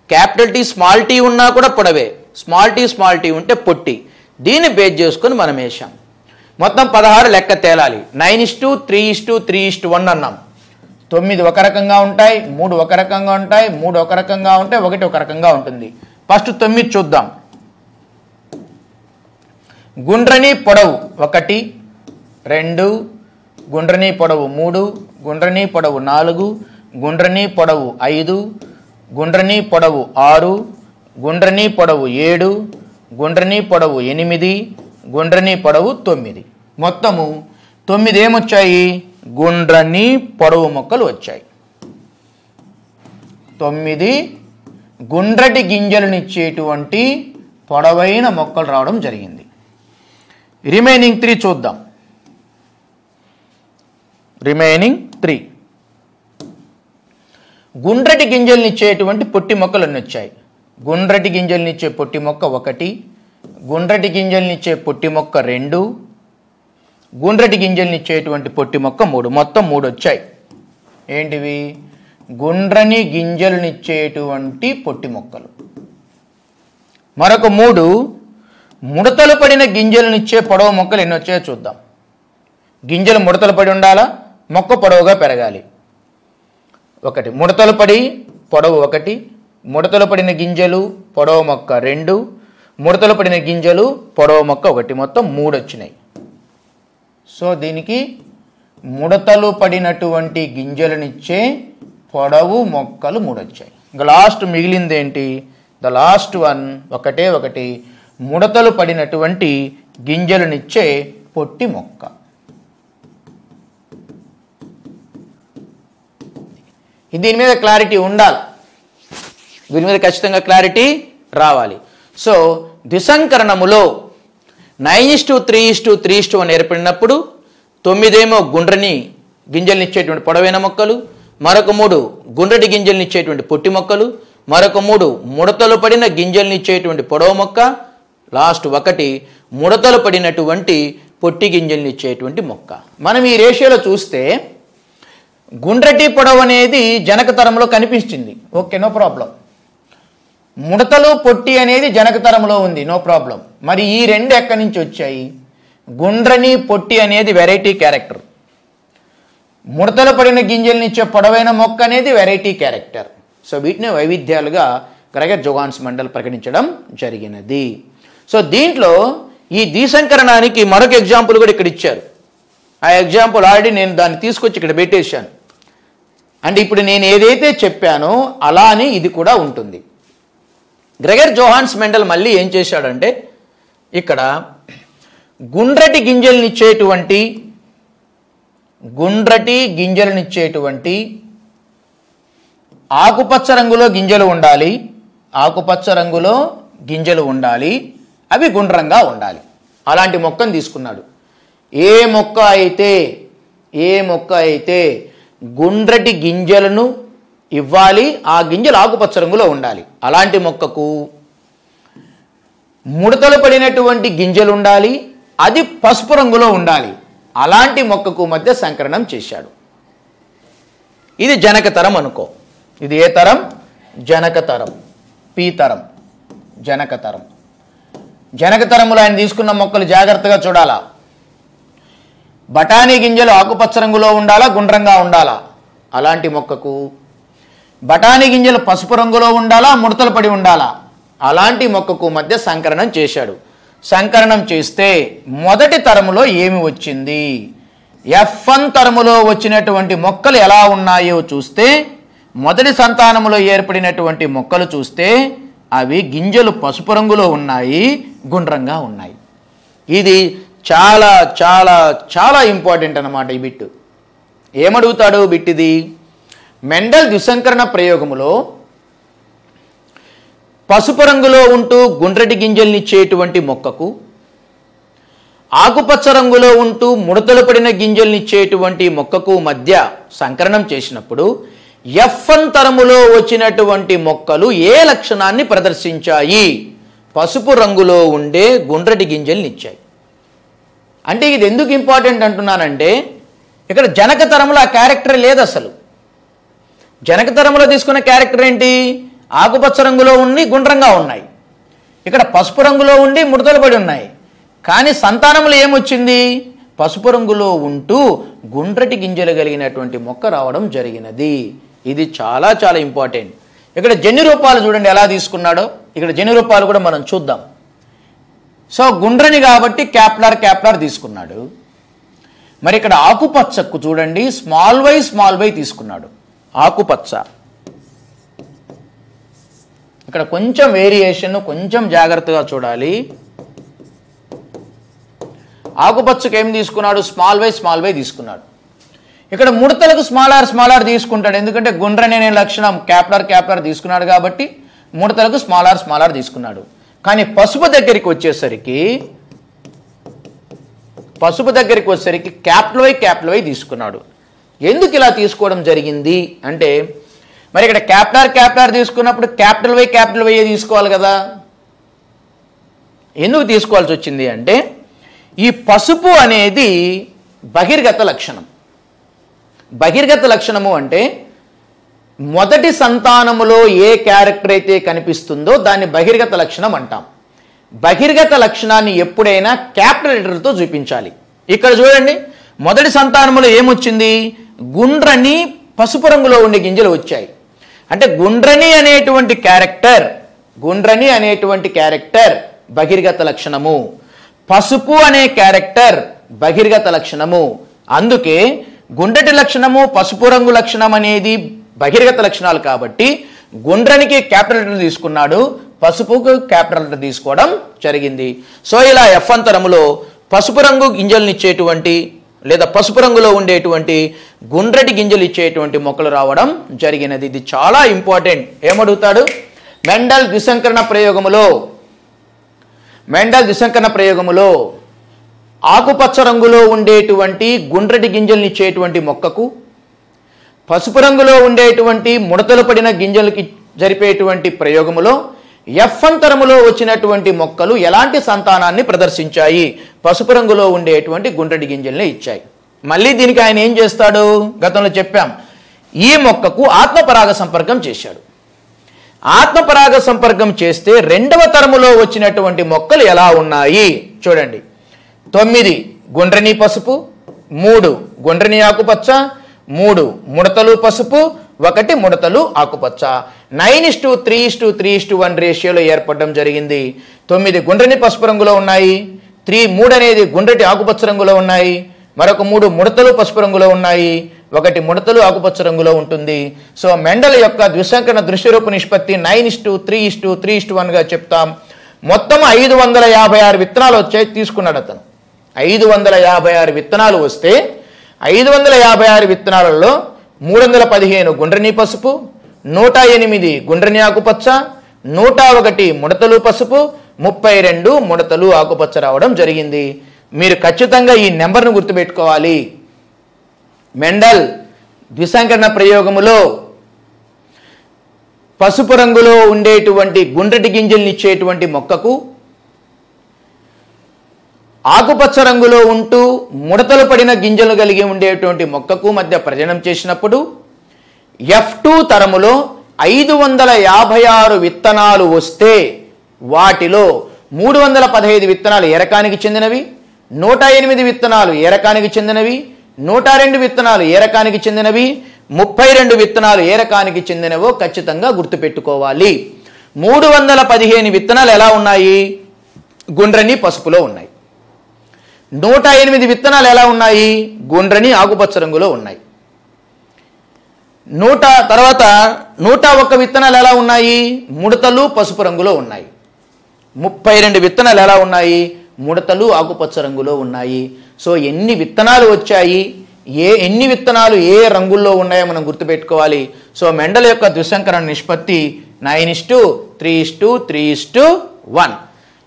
క్యాపిటల్ టీ, స్మాల్ టీ ఉన్నా కూడా పొడవే. స్మాల్ టీ ఉంటే పొట్టి. దీన్ని బేస్ చేసుకొని మనం వేసాం. మొత్తం 16 లెక్క తేలాలి. 9:3:3:1 అన్నాం. 9 ఒక రకంగా ఉంటాయి, 3 ఒక రకంగా ఉంటాయి, 3 ఒక రకంగా ఉంటాయి, 1 ఒక రకంగా ఉంటుంది. ఫస్ట్ 9 చూద్దాం. గుండ్రని పొడవు 1, 2, గుండ్రని పొడవు 3, గుండ్రని పొడవు 4, గుండ్రని పొడవు 5, గుండ్రని పొడవు 6, గుండ్రని పొడవు 7, గుండ్రని పొడవు 8, గుండ్రని పొడవు 9. మొత్తము 9 ఏమొచ్చాయి? గుండ్రని పొడవు మొక్కలు వచ్చాయి. 9 గుండ్రటి గింజలనిచ్చేటువంటి పొడవైన మొక్కలు రావడం జరిగింది. రిమైనింగ్ 3 చూద్దాం. రిమైనింగ్ 3 గుండ్రటి గింజలనిచ్చేటువంటి పొట్టి మొక్కలు అన్ని వచ్చాయి. గుండ్రటి గింజలనిచ్చే పొట్టి మొక్క 1, గుండ్రటి గింజలనిచ్చే పొట్టి మొక్క 2, గుండ్రటి గింజలనిచ్చేటువంటి పొట్టి మొక్క 3. మొత్తం 3 వచ్చాయి. ఏంటివి? గుండ్రని గింజలనిచ్చేటువంటి పొట్టి మొక్కలు. మరొక 3 ముడతలు పడిన గింజలనిచ్చే పొడవు మొక్కలు ఎన్ని వచ్చాయో చూద్దాం. గింజలు ముడతలు పడి ఉండాలా, మొక్క పొడవుగా పెరగాలి. 1 ముడతలు పడి పొడవు 1, ముడతలు పడిన గింజలు పొడవు మొక్క 2, ముడతలు పడిన గింజలు పొడవు మొక్క 1. మొత్తం 3 వచ్చినాయి. సో దీనికి ముడతలు పడినటువంటి గింజలనిచ్చే పొడవు మొక్కలు 3 వచ్చాయి. ఇంకా లాస్ట్ మిగిలింది ఏంటి? ద లాస్ట్ వన్ ఒకటే ముడతలు పడినటువంటి గింజలనిచ్చే పొట్టి మొక్క. దీని మీద క్లారిటీ ఉండాలి, దీని మీద ఖచ్చితంగా క్లారిటీ రావాలి. సో ద్విసంకరణములో 9:3:3:1 ఏర్పడినప్పుడు 9 గుండ్రని గింజలనిచ్చేటువంటి పొడవైన మొక్కలు, మరొక 3 గుండ్రటి గింజలనిచ్చేటువంటి పొట్టి మొక్కలు, మరొక 3 ముడతలు పడిన గింజలనిచ్చేటువంటి పొడవు మొక్క, లాస్ట్ 1 ముడతలు పడినటువంటి పొట్టి గింజలనిచ్చేటువంటి మొక్క. మనం ఈ రేషియోలో చూస్తే గుండ్రటి పొడవు అనేది జనక తరంలో కనిపించింది. Okay, no problem. ముడతలు పొట్టి అనేది జనక తరంలో ఉంది, నో ప్రాబ్లం. మరి ఈ 2 ఎక్కడి నుంచి వచ్చాయి? గుండ్రని పొట్టి అనేది వెరైటీ క్యారెక్టర్, ముడతలు పడిన గింజలనిచ్చే పొడవైన మొక్క అనేది వెరైటీ క్యారెక్టర్. సో వీటిని వైవిధ్యాలుగా గ్రెగర్ జోహాన్స్ మెండల్ ప్రకటించడం జరిగినది. సో దీంట్లో ఈ ద్విసంకరణానికి మరొక ఎగ్జాంపుల్ కూడా ఇక్కడ ఇచ్చారు. ఆ ఎగ్జాంపుల్ ఆల్రెడీ నేను దాన్ని తీసుకొచ్చి ఇక్కడ పెట్టేశాను. అంటే ఇప్పుడు నేను ఏదైతే చెప్పానో అలానే ఇది కూడా ఉంటుంది. గ్రెగర్ జోహాన్స్ మెండల్ మళ్ళీ ఏం చేశాడంటే ఇక్కడ గుండ్రటి గింజలనిచ్చేటువంటి ఆకుపచ్చ రంగులో గింజలు ఉండాలి, అవి గుండ్రంగా ఉండాలి. అలాంటి మొక్కను తీసుకున్నాడు. ఏ మొక్క అయితే గుండ్రటి గింజలను ఇవ్వాలి, ఆ గింజలు ఆకుపచ్చ రంగులో ఉండాలి. అలాంటి మొక్కకు ముడతలు పడినటువంటి గింజలు ఉండాలి, అది పసుపు రంగులో ఉండాలి. అలాంటి మొక్కకు మధ్య సంకరణం చేశాడు. ఇది జనక తరం అనుకో. ఇది ఏ తరం? జనక తరం, పి తరం, జనక తరం. జనక తరములో ఆయన తీసుకున్న మొక్కలు జాగ్రత్తగా చూడాలా. బఠానీ గింజలు ఆకుపచ్చ రంగులో ఉండాలా, గుండ్రంగా ఉండాలా? అలాంటి మొక్కకు బఠానీ గింజలు పసుపు రంగులో ఉండాలా, ముడతలు పడి ఉండాలా? అలాంటి మొక్కకు మధ్య సంకరణం చేశాడు. సంకరణం చేస్తే మొదటి తరములో ఏమి వచ్చింది? F1 తరములో వచ్చినటువంటి మొక్కలు ఎలా ఉన్నాయో చూస్తే, మొదటి సంతానములో ఏర్పడినటువంటి మొక్కలు చూస్తే అవి గింజలు పసుపు రంగులో ఉన్నాయి, గుండ్రంగా ఉన్నాయి. ఇది చాలా చాలా చాలా ఇంపార్టెంట్ అన్నమాట ఈ బిట్టు. ఏమడుగుతాడు బిట్ ఇది? మెండల్ ద్విసంకరణ ప్రయోగములో పసుపు రంగులో ఉంటూ గుండ్రటి గింజల్నిచ్చేటువంటి మొక్కకు, ఆకుపచ్చ రంగులో ఉంటూ ముడతలు పడిన గింజల్నిచ్చేటువంటి మొక్కకు మధ్య సంకరణం చేసినప్పుడు F1 తరములో వచ్చినటువంటి మొక్కలు ఏ లక్షణాన్ని ప్రదర్శించాయి? పసుపు రంగులో ఉండే గుండ్రటి గింజల్నిచ్చాయి. అంటే ఇది ఎందుకు ఇంపార్టెంట్ అంటున్నానంటే, ఇక్కడ జనక తరంలో ఆ క్యారెక్టర్ లేదు అసలు. జనక తరంలో తీసుకున్న క్యారెక్టర్ ఏంటి? ఆకుపచ్చ రంగులో ఉండి గుండ్రంగా ఉన్నాయి, ఇక్కడ పసుపు రంగులో ఉండి ముడతలు పడి ఉన్నాయి. కానీ సంతానంలో ఏమొచ్చింది? పసుపు రంగులో ఉంటూ గుండ్రటి గింజలు కలిగినటువంటి మొక్క రావడం జరిగినది. ఇది చాలా చాలా ఇంపార్టెంట్. ఇక్కడ జన్యు రూపాలు చూడండి ఎలా తీసుకున్నాడో. ఇక్కడ జన్యు రూపాలు కూడా మనం చూద్దాం. సో గుండ్రని కాబట్టి క్యాప్లార్ తీసుకున్నాడు. మరి ఇక్కడ ఆకుపచ్చకు చూడండి స్మాల్ వై తీసుకున్నాడు. ఆకుపచ్చ ఇక్కడ కొంచెం వేరియేషన్, కొంచెం జాగ్రత్తగా చూడాలి. ఆకుపచ్చకు ఏం తీసుకున్నాడు? స్మాల్ వై తీసుకున్నాడు. ఇక్కడ ముడతలకు స్మాల్ ఆర్ తీసుకుంటాడు, ఎందుకంటే గుండ్రని అనే లక్షణం క్యాపిటల్ తీసుకున్నాడు కాబట్టి ముడతలకు స్మాల్ ఆర్ తీసుకున్నాడు. కానీ పసుపు దగ్గరికి వచ్చేసరికి క్యాపిటల్ వై తీసుకున్నాడు. ఎందుకు ఇలా తీసుకోవడం జరిగింది అంటే, మరి ఇక్కడ క్యాపిటల్ తీసుకున్నప్పుడు క్యాపిటల్ వై తీసుకోవాలి కదా. ఎందుకు తీసుకోవాల్సి వచ్చింది అంటే, ఈ పసుపు అనేది బహిర్గత లక్షణం. బహిర్గత లక్షణము అంటే మొదటి సంతానములో ఏ క్యారెక్టర్ అయితే కనిపిస్తుందో దాన్ని బహిర్గత లక్షణం అంటాం. బహిర్గత లక్షణాన్ని ఎప్పుడైనా క్యాపిటల్ లెటర్తో చూపించాలి. ఇక్కడ చూడండి, మొదటి సంతానములో ఏమొచ్చింది? గుండ్రని పసుపు రంగులో ఉండే గింజలు వచ్చాయి. అంటే గుండ్రని అనేటువంటి క్యారెక్టర్ బహిర్గత లక్షణము, పసుపు అనే క్యారెక్టర్ బహిర్గత లక్షణము. అందుకే గుండ్రటి లక్షణము, పసుపు రంగు లక్షణం అనేది బహిర్గత లక్షణాలు కాబట్టి గుండ్రనికి క్యాపిటల్ లెటర్ తీసుకున్నాడు, పసుపుకు క్యాపిటల్ లెటర్ తీసుకోవడం జరిగింది. సో ఇలా ఎఫ్ అంతరములో పసుపు రంగు గింజలను ఇచ్చేటువంటి లేదా పసుపు రంగులో ఉండేటువంటి గుండ్రటి గింజలు ఇచ్చేటువంటి మొక్కలు రావడం జరిగినది. ఇది చాలా ఇంపార్టెంట్. ఏమడుగుతాడు? మెండల్ ద్విసంకరణ ప్రయోగములో ఆకుపచ్చ రంగులో ఉండేటువంటి గుండ్రటి గింజల్ని ఇచ్చేటువంటి మొక్కకు, పసుపు రంగులో ఉండేటువంటి ముడతలు పడిన గింజలకి జరిపేటువంటి ప్రయోగములో ఎఫ్ అంతరములో వచ్చినటువంటి మొక్కలు ఎలాంటి సంతానాన్ని ప్రదర్శించాయి? పసుపు రంగులో ఉండేటువంటి గుండ్రటి గింజల్ని ఇచ్చాయి. మళ్ళీ దీనికి ఆయన ఏం చేస్తాడు? గతంలో చెప్పాం, ఈ మొక్కకు ఆత్మపరాగ సంపర్కం చేశాడు. ఆత్మపరాగ సంపర్కం చేస్తే రెండవ తరములో వచ్చినటువంటి మొక్కలు ఎలా ఉన్నాయి చూడండి. 9 గుండ్రని పసుపు, 3 గుండ్రని ఆకుపచ్చ, 3 ముడతలు పసుపు, 1 ముడతలు ఆకుపచ్చ. 9:3:3:1 రేషియోలో ఏర్పడడం జరిగింది. 9 గుండ్రని పసుపు రంగులో ఉన్నాయి, 3 అనేది గుండ్రటి ఆకుపచ్చ రంగులో ఉన్నాయి, మరొక 3 ముడతలు పసుపు రంగులో ఉన్నాయి, 1 ముడతలు ఆకుపచ్చ రంగులో ఉంటుంది. సో మెండల్ యొక్క ద్విసంకరణ దృశ్యరూప నిష్పత్తి 9:3:3:1గా చెప్తాం. మొత్తం 556 విత్తనాలు వచ్చాయి తీసుకున్నాడు అతను. 556 విత్తనాలు వస్తే 556 విత్తనాలలో 315 గుండ్రని పసుపు, 108 గుండ్రని ఆకుపచ్చ, 101 ముడతలు పసుపు, 32 ముడతలు ఆకుపచ్చ రావడం జరిగింది. మీరు ఖచ్చితంగా ఈ నెంబర్ను గుర్తుపెట్టుకోవాలి. మెండల్ ద్విసంకరణ ప్రయోగములో పసుపు రంగులో ఉండేటువంటి గుండ్రటి గింజల్ని ఇచ్చేటువంటి మొక్కకు, ఆకుపచ్చ రంగులో ఉంటూ ముడతలు పడిన గింజలు కలిగి ఉండేటువంటి మొక్కకు మధ్య ప్రజననం చేసినప్పుడు F2 తరములో 556 విత్తనాలు వస్తే వాటిలో 315 విత్తనాలు ఏ రకానికి చెందినవి, 108 విత్తనాలు ఏ రకానికి చెందినవి, 102 విత్తనాలు ఏ రకానికి చెందినవి, 32 విత్తనాలు ఏ రకానికి చెందినవో ఖచ్చితంగా గుర్తుపెట్టుకోవాలి. 315 విత్తనాలు ఎలా ఉన్నాయి? గుండ్రని పసుపులో ఉన్నాయి. 108 విత్తనాలు ఎలా ఉన్నాయి? గుండ్రని ఆకుపచ్చ రంగులో ఉన్నాయి. 101 విత్తనాలు ఎలా ఉన్నాయి? ముడతలు పసుపు రంగులో ఉన్నాయి. 32 విత్తనాలు ఎలా ఉన్నాయి? ముడతలు ఆకుపచ్చ రంగులో ఉన్నాయి. సో ఎన్ని విత్తనాలు వచ్చాయి, ఎన్ని విత్తనాలు ఏ రంగుల్లో ఉన్నాయో మనం గుర్తుపెట్టుకోవాలి. సో మెండల్ యొక్క ద్విసంకరణ నిష్పత్తి 9:3:3:1.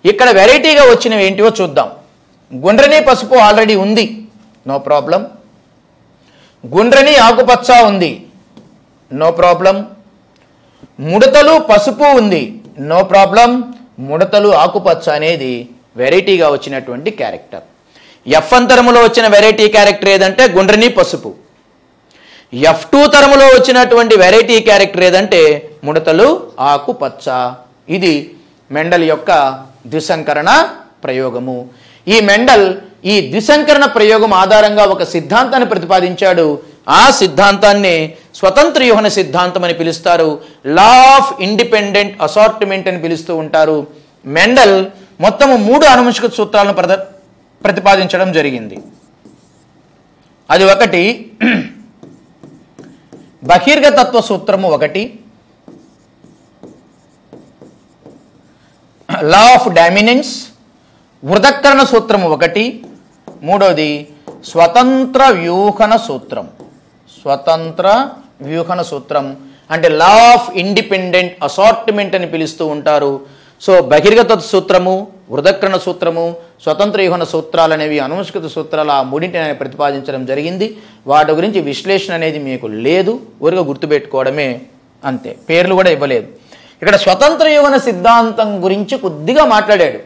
ఇక్కడ వెరైటీగా వచ్చినవి ఏంటివో చూద్దాం. గుండ్రని పసుపు ఆల్రెడీ ఉంది, నో ప్రాబ్లం. గుండ్రని ఆకుపచ్చ ఉంది, నో ప్రాబ్లం. ముడతలు పసుపు ఉంది, నో ప్రాబ్లం. ముడతలు ఆకుపచ్చ అనేది వెరైటీగా వచ్చినటువంటి క్యారెక్టర్. ఎఫ్ తరములో వచ్చిన వెరైటీ క్యారెక్టర్ ఏదంటే గుండ్రని పసుపు. F2 తరములో వచ్చినటువంటి వెరైటీ క్యారెక్టర్ ఏదంటే ముడతలు ఆకుపచ్చ. ఇది మెండల్ యొక్క ద్విసంకరణ ప్రయోగము. ఈ మెండల్ ఈ ద్విసంకరణ ప్రయోగం ఆధారంగా ఒక సిద్ధాంతాన్ని ప్రతిపాదించాడు. ఆ సిద్ధాంతాన్ని స్వతంత్ర యోహన సిద్ధాంతం అని పిలుస్తారు. లా ఆఫ్ ఇండిపెండెంట్ అసార్ట్మెంట్ అని పిలుస్తూ ఉంటారు. మెండల్ మొత్తము 3 ఆనువంశిక సూత్రాలను ప్రతిపాదించడం జరిగింది. అది ఒకటి బహిర్గతత్వ సూత్రము, ఒకటి లా ఆఫ్ డామినెన్స్, వృధకరణ సూత్రము ఒకటి, మూడోది స్వతంత్ర వ్యూహన సూత్రం. స్వతంత్ర వ్యూహన సూత్రం అంటే లా ఆఫ్ ఇండిపెండెంట్ అసార్ట్మెంట్ అని పిలుస్తూ ఉంటారు. సో బహిర్గత సూత్రము, వృధకరణ సూత్రము, స్వతంత్ర వ్యూహన సూత్రాలు అనేవి అనుష్కృత సూత్రాలు, ఆ మూడింటిని ఆయన ప్రతిపాదించడం జరిగింది. వాటి గురించి విశ్లేషణ అనేది మీకు లేదు, ఊరిగా గుర్తుపెట్టుకోవడమే అంతే, పేర్లు కూడా ఇవ్వలేదు. ఇక్కడ స్వతంత్ర వ్యూహన సిద్ధాంతం గురించి కొద్దిగా మాట్లాడాడు.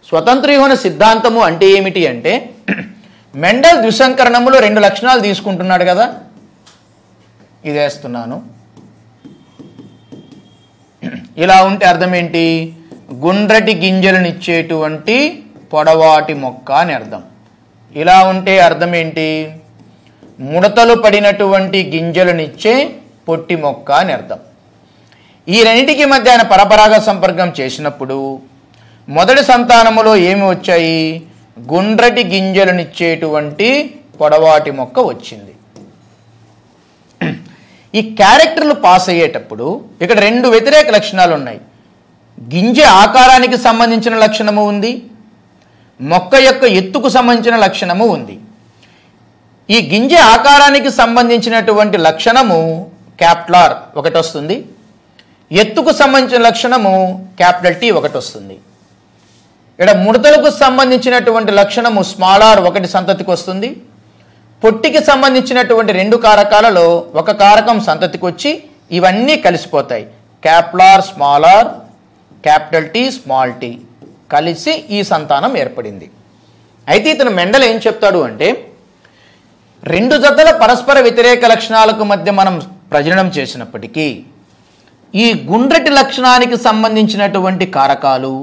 స్వతంత్ర వ్యూహన సిద్ధాంతము అంటే ఏమిటి అంటే, మెండల్ ద్విసంకరణములో 2 లక్షణాలు తీసుకుంటున్నాడు కదా, ఇది వేస్తున్నాను. ఇలా ఉంటే అర్థం ఏంటి? గుండ్రటి గింజలనిచ్చేటువంటి పొడవాటి మొక్క అని అర్థం. ఇలా ఉంటే అర్థం ఏంటి? ముడతలు పడినటువంటి గింజలనిచ్చే పొట్టి మొక్క అని అర్థం. ఈ రెండింటికి మధ్య ఆయన పరపరాగ సంపర్కం చేసినప్పుడు మొదటి సంతానములో ఏమి వచ్చాయి? గుండ్రటి గింజలనిచ్చేటువంటి పొడవాటి మొక్క వచ్చింది. ఈ క్యారెక్టర్లు పాస్ అయ్యేటప్పుడు ఇక్కడ 2 వ్యతిరేక లక్షణాలు ఉన్నాయి. గింజ ఆకారానికి సంబంధించిన లక్షణము ఉంది, మొక్క యొక్క ఎత్తుకు సంబంధించిన లక్షణము ఉంది. ఈ గింజ ఆకారానికి సంబంధించినటువంటి లక్షణము క్యాపిటల్ ఒకటి వస్తుంది, ఎత్తుకు సంబంధించిన లక్షణము క్యాపిటల్ T ఒకటి వస్తుంది. ఇక్కడ ముడతలకు సంబంధించినటువంటి లక్షణము స్మాల్ r ఒకటి సంతతికి వస్తుంది. పొట్టికి సంబంధించినటువంటి 2 కారకాలలో ఒక కారకం సంతతికి వచ్చి ఇవన్నీ కలిసిపోతాయి. Capital R small r, capital T small t కలిసి ఈ సంతానం ఏర్పడింది. అయితే ఇతను మెండల్ ఏం చెప్తాడు అంటే, 2 జతల పరస్పర వ్యతిరేక లక్షణాలకు మధ్య మనం ప్రజననం చేసినప్పటికీ ఈ గుండ్రటి లక్షణానికి సంబంధించినటువంటి కారకాలు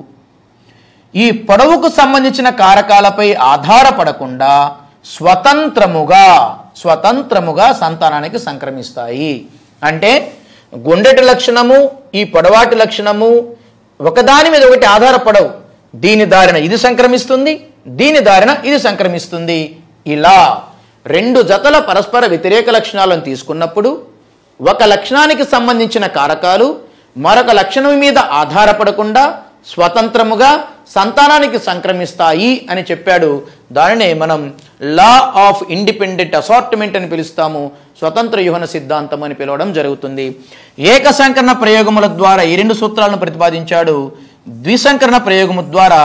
ఈ పొడవుకు సంబంధించిన కారకాలపై ఆధారపడకుండా స్వతంత్రముగా సంతానానికి సంక్రమిస్తాయి. అంటే గుండ్రటి లక్షణము, ఈ పొడవాటి లక్షణము ఒకదాని మీద ఒకటి ఆధారపడవు. దీని దారిన ఇది సంక్రమిస్తుంది, దీని దారిన ఇది సంక్రమిస్తుంది. ఇలా 2 జతల పరస్పర వ్యతిరేక లక్షణాలను తీసుకున్నప్పుడు ఒక లక్షణానికి సంబంధించిన కారకాలు మరొక లక్షణం మీద ఆధారపడకుండా స్వతంత్రముగా సంతానానికి సంక్రమిస్తాయి అని చెప్పాడు. దానినే మనం లా ఆఫ్ ఇండిపెండెంట్ అసార్ట్మెంట్ అని పిలుస్తాము, స్వతంత్ర వ్యూహన సిద్ధాంతం అని పిలవడం జరుగుతుంది. ఏకసంకరణ ప్రయోగముల ద్వారా ఈ 2 సూత్రాలను ప్రతిపాదించాడు. ద్విసంకరణ ప్రయోగము ద్వారా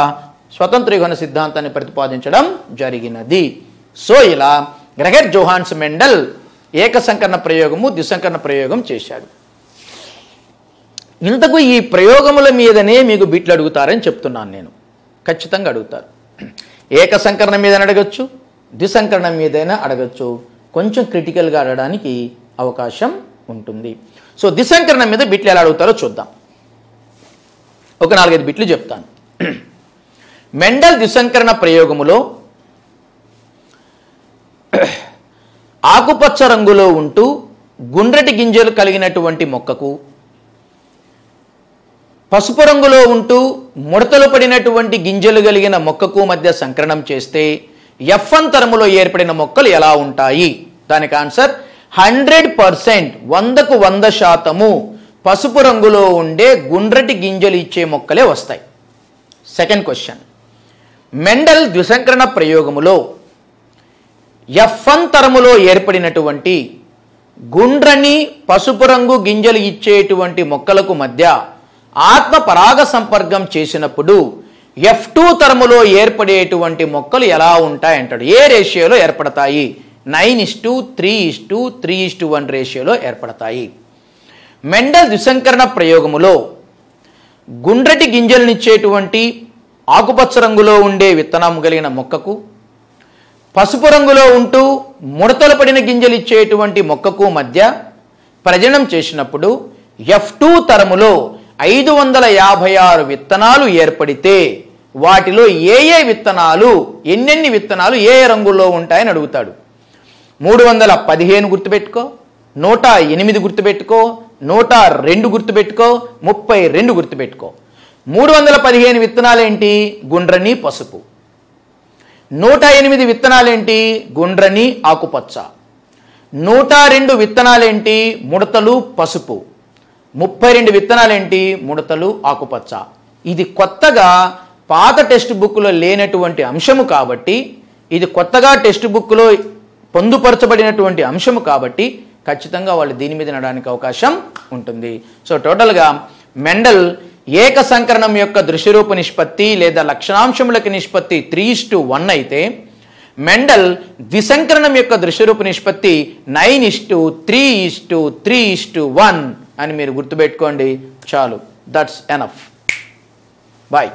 స్వతంత్ర వ్యూహన సిద్ధాంతాన్ని ప్రతిపాదించడం జరిగినది. సో ఇలా గ్రెగర్ జోహాన్స్ మెండల్ ఏకసంకరణ ప్రయోగము, ద్విసంకరణ ప్రయోగం చేశాడు. ఇంతకు ఈ ప్రయోగముల మీదనే మీకు బిట్లు అడుగుతారని చెప్తున్నాను నేను. ఖచ్చితంగా అడుగుతారు. ఏకసంకరణం మీద అడగచ్చు, ద్విసంకరణం మీదైనా అడగచ్చు. కొంచెం క్రిటికల్గా అడగడానికి అవకాశం ఉంటుంది. సో ద్విసంకరణం మీద బిట్లు ఎలా అడుగుతారో చూద్దాం. ఒక 4-5 బిట్లు చెప్తాను. మెండల్ ద్విసంకరణ ప్రయోగములో ఆకుపచ్చ రంగులో ఉంటూ గుండ్రటి గింజలు కలిగినటువంటి మొక్కకు, పసుపు రంగులో ఉంటూ ముడతలు పడినటువంటి గింజలు కలిగిన మొక్కకు మధ్య సంకరణం చేస్తే F1 తరములో ఏర్పడిన మొక్కలు ఎలా ఉంటాయి? దానికి ఆన్సర్ 100%, 100కు 100% పసుపు రంగులో ఉండే గుండ్రటి గింజలు ఇచ్చే మొక్కలే వస్తాయి. సెకండ్ క్వశ్చన్, మెండల్ ద్విసంకరణ ప్రయోగములో F1 తరములో ఏర్పడినటువంటి గుండ్రని పసుపు రంగు గింజలు ఇచ్చేటువంటి మొక్కలకు మధ్య ఆత్మ పరాగ సంపర్కం చేసినప్పుడు F2 తరములో ఏర్పడేటువంటి మొక్కలు ఎలా ఉంటాయి అంటాడు. ఏ రేషియోలో ఏర్పడతాయి? 9:3:3:1 రేషియోలో ఏర్పడతాయి. మెండల్ ద్విసంకరణ ప్రయోగములో గుండ్రటి గింజలనిచ్చేటువంటి ఆకుపచ్చ రంగులో ఉండే విత్తనం కలిగిన మొక్కకు, పసుపు రంగులో ఉంటూ ముడతలు పడిన గింజలు ఇచ్చేటువంటి మొక్కకు మధ్య ప్రజననం చేసినప్పుడు F2 తరములో 556 విత్తనాలు ఏర్పడితే వాటిలో ఏ విత్తనాలు, ఎన్నెన్ని విత్తనాలు ఏ రంగుల్లో ఉంటాయని అడుగుతాడు. 315 గుర్తుపెట్టుకో, 108 గుర్తుపెట్టుకో, 102 గుర్తుపెట్టుకో, 32 గుర్తుపెట్టుకో. 315 విత్తనాలేంటి? గుండ్రని పసుపు. 108 విత్తనాలేంటి? గుండ్రని ఆకుపచ్చ. 102 విత్తనాలేంటి? ముడతలు పసుపు. 32 విత్తనాలేంటి? ముడతలు ఆకుపచ్చ. ఇది కొత్తగా పాత టెక్స్ట్ బుక్లో లేనటువంటి అంశము కాబట్టి, ఇది కొత్తగా టెక్స్ట్ బుక్లో పొందుపరచబడినటువంటి అంశము కాబట్టి ఖచ్చితంగా వాళ్ళు దీని మీద నడడానికి అవకాశం ఉంటుంది. సో టోటల్గా మెండల్ ఏక సంకరణం యొక్క దృశ్యరూప నిష్పత్తి లేదా లక్షణాంశములకి నిష్పత్తి 3:1 అయితే, మెండల్ ద్విసంకరణం యొక్క దృశ్యరూప నిష్పత్తి 9:3:3:1 అని మీరు గుర్తుపెట్టుకోండి. చాలు, దట్స్ ఎనఫ్. బాయ్.